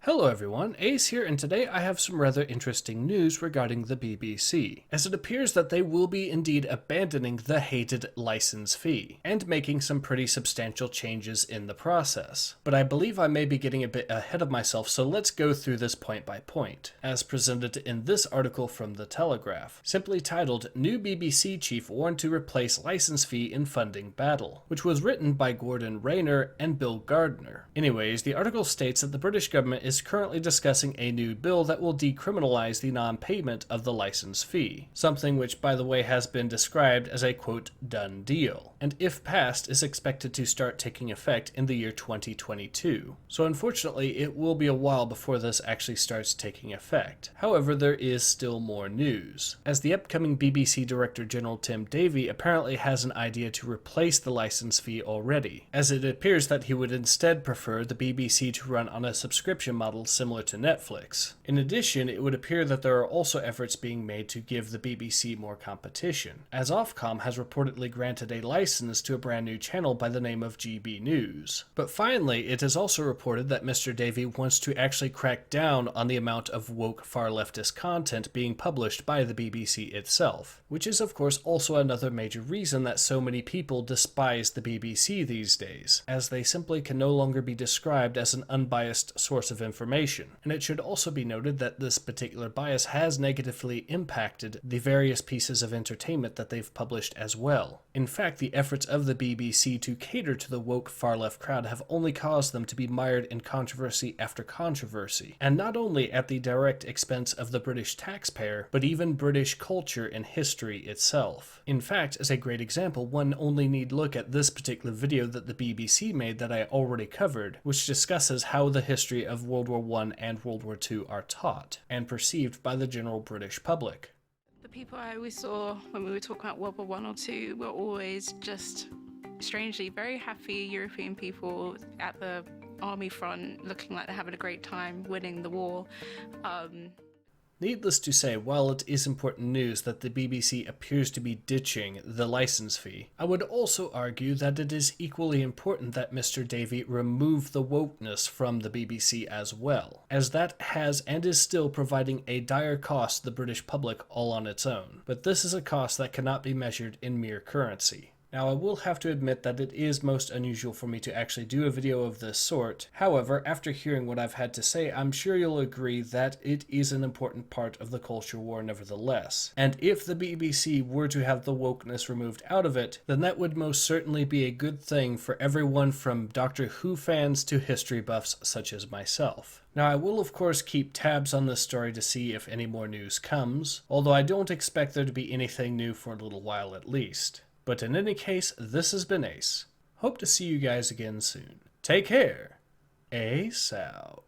Hello everyone, Ace here, and today I have some rather interesting news regarding the BBC, as it appears that they will be indeed abandoning the hated license fee, and making some pretty substantial changes in the process. But I believe I may be getting a bit ahead of myself, so let's go through this point by point, as presented in this article from The Telegraph, simply titled, "New BBC Chief Warned to Replace License Fee in Funding Battle," which was written by Gordon Rayner and Bill Gardner. Anyways, the article states that the British government is currently discussing a new bill that will decriminalize the non-payment of the license fee, something which, by the way, has been described as a quote, done deal, and if passed is expected to start taking effect in the year 2022. So unfortunately, it will be a while before this actually starts taking effect. However, there is still more news, as the upcoming BBC Director General Tim Davie apparently has an idea to replace the license fee already, as it appears that he would instead prefer the BBC to run on a subscription model similar to Netflix. In addition, it would appear that there are also efforts being made to give the BBC more competition, as Ofcom has reportedly granted a license to a brand new channel by the name of GB News. But finally, it is also reported that Mr. Davie wants to actually crack down on the amount of woke far leftist content being published by the BBC itself, which is of course also another major reason that so many people despise the BBC these days, as they simply can no longer be described as an unbiased source of information. And it should also be noted that this particular bias has negatively impacted the various pieces of entertainment that they've published as well. In fact, the efforts of the BBC to cater to the woke far-left crowd have only caused them to be mired in controversy after controversy, and not only at the direct expense of the British taxpayer, but even British culture and history itself. In fact, as a great example, one only need look at this particular video that the BBC made that I already covered, which discusses how the history of World War I and World War II are taught and perceived by the general British public. The people I always saw when we were talking about World War I or II were always just strangely very happy European people at the army front, looking like they're having a great time winning the war. Needless to say, while it is important news that the BBC appears to be ditching the license fee, I would also argue that it is equally important that Mr. Davie remove the wokeness from the BBC as well, as that has and is still providing a dire cost to the British public all on its own. But this is a cost that cannot be measured in mere currency. Now, I will have to admit that it is most unusual for me to actually do a video of this sort. However, after hearing what I've had to say, I'm sure you'll agree that it is an important part of the culture war nevertheless. And if the BBC were to have the wokeness removed out of it, then that would most certainly be a good thing for everyone from Doctor Who fans to history buffs such as myself. Now, I will of course keep tabs on this story to see if any more news comes, although I don't expect there to be anything new for a little while at least. But in any case, this has been Ace. Hope to see you guys again soon. Take care. Ace out.